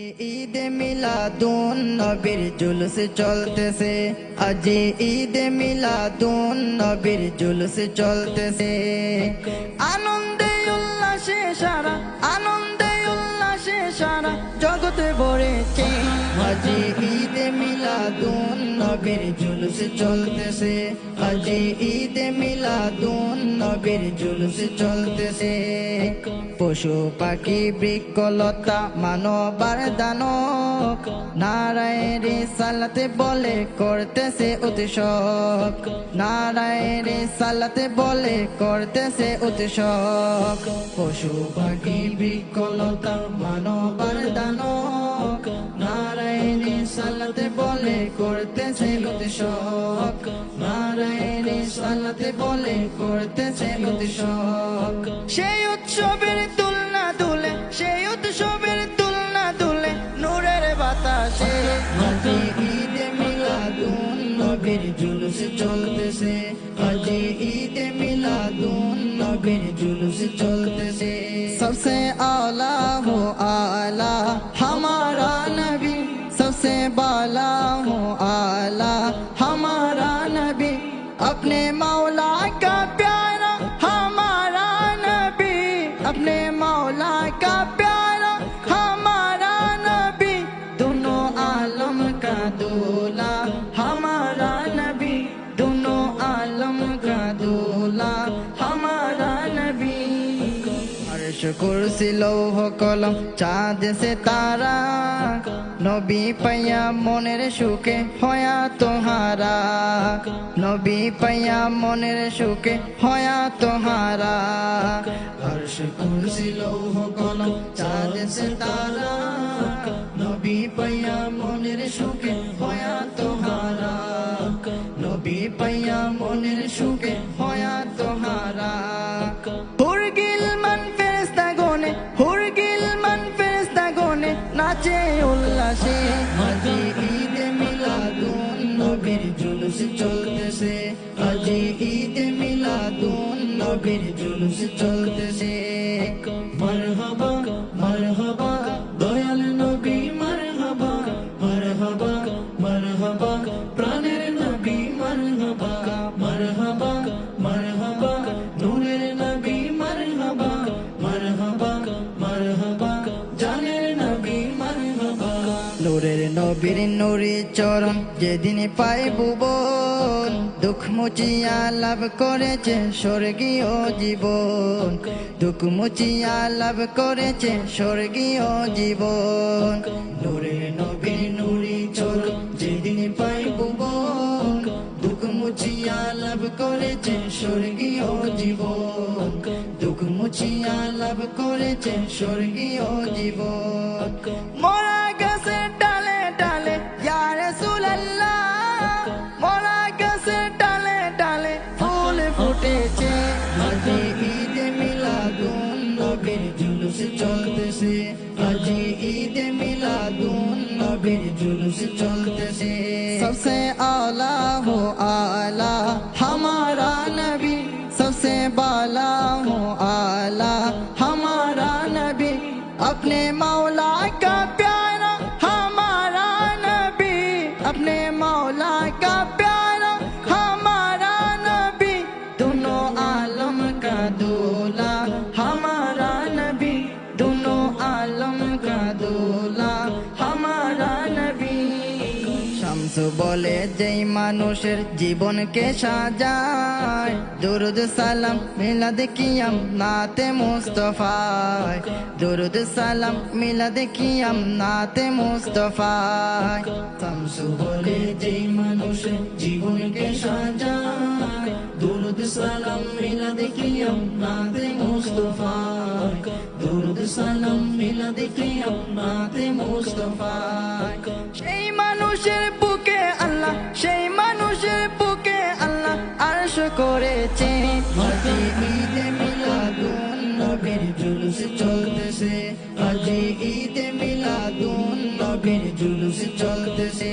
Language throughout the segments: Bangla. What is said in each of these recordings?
ঈদ মিলাদুন নবীর জুলুস চলতেছে, আজ ঈদ মিলাদুন নবীর জুলুস চলতেছে। আনন্দে উল্লাসে সারা, আনন্দে উল্লাসে সারা জগতে ভরেছে। আজ ঈদ মিলাদুন নবীর জুলুস চলতেছে, আজ ঈদ মিলাদুন নবীর জুলুস চলতেছে। পশু পাখি বৃক্ষলতা মানবার দানব নারায়ের সালাতে বলে করতেছে উৎসব, নারায়ের সালাতে বলে করতেছে উৎসব। পশু পাখি বৃক্ষলতা মানবার দানব নারায়ের সালাতে বলে করতেছে উৎসব, নারায়ের সালাতে বলে করতেছে উৎসব। সেই উৎসবের তুলনা তুলে, সেই উৎসবের তুলনা তুলে নূরের বাতাসে। আজ ঈদ মিলাদুন নবীর জুলুস চলতেছে, আজ ঈদ মিলাদুন নবীর জুলুস চলতেছে। सबसे आला हो आला हमारा नबी, सबसे बाला हो आला हमारा नबी, अपने मौला का प्यारा हमारा नबी, अपने मौला का प्यारा हमारा नबी, दोनों आलम का दूल्हा हमारा नबी, दोनों आलम का दूल्हा हमारा नबी। अर्श कुर्सी लौह कलम चाँद से तारा, नबी पैया মনের সুখে হয়া তোহারা, নবী পাইয়া মনের সুখে হয়া তোহারা। अर्श कुर्सी लौह कलम चाँद से तारा, নবী পাইয়া মনের সুখে হয়া তোহারা, নবী পাইয়া মনের সুখে হয়া তোহারা। হুরগিল মান ফেরেশতা গনে, হুরগিল মান ফেরেশতা গনে নাচে উল্লাসে। আজ ঈদ মিলাদুন নবীর জুলুস চলতেছে, আজ ঈদ মিলাদুন নবীর জুলুস চলতেছে। মারহাবা মারহাবা দয়াল নবী, মারহাবা মারহাবা মারহাবা প্রাণের নবী, মারহাবা মারহাবা মারহাবা নূরের নবী, মারহাবা মারহাবা মারহাবা জানের নবী, মারহাবা। নূরের নবীর নূরে চরণ যেদিন পায় ভুবন, দুঃখ মুচিয়া লাভ করেছে স্বর্গীয় জীবন, দুঃখ মুচিয়া লাভ করেছে স্বর্গীয় জীবন। নূরের নবীর নূরে চরণ যেদিন পায় ভুবন, দুঃখ মুচিয়া লাভ করেছে স্বর্গীয় জীবন, দুঃখ মুচিয়া লাভ করেছে স্বর্গীয় জীবন। মরা গাছের ডালে ডালে ইয়া রাসূলুল্লাহ, মরা গাছের ডালে ডালে ফুল ফুটেছে। আজ ঈদ মিলাদুন নবীর জুলুস চলতেছে, আজ ঈদ মিলাদুন নবীর জুলুস চলতেছে। सबसे आला हो आला हमारा नबी, सबसे बाला हो आला हमारा नबी, अपने मौला का प्यारा हमारा नबी, अपने मौला का प्यारा हमारा नबी, दोनों आलम का दूल्हा हमारा नबी, दोनों आलम का दूल्हा हमारा नबी। শামস বলে যেই মানুষের জীবনকে সাজায়, দুরুদ সালাম মিলাদ কিয়াম নাতে মুস্তাফায়, দুরুদ সালাম মিলাদ কিয়াম নাতে মুস্তাফায়। শামস বলে যেই মানুষের জীবনকে সাজায়, দুরুদ সালাম মিলাদ কিয়াম নাতে মুস্তাফায়, দুরুদ সালাম মিলাদ কিয়াম নাতে মুস্তাফায়। সেই মানুষের বুকে আল্লাহ, সেই মানুষের বুকে আল্লাহ আরশ করেছে। আজ ঈদ মিলাদুন নবীর জুলুস চলতেছে, আজ ঈদ মিলাদুন নবীর জুলুস চলতেছে।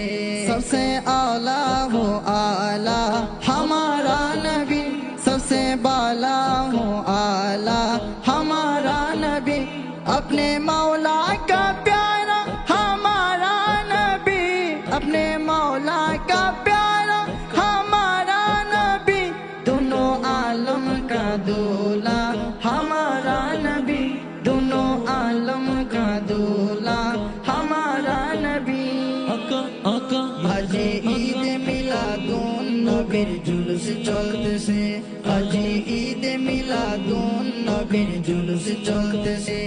सबसे आला हो आला हमारा नबी, सबसे बाला हो आला हमारा नबी, अपने मौला का प्यारा নবীর জুলুস চলতেছে।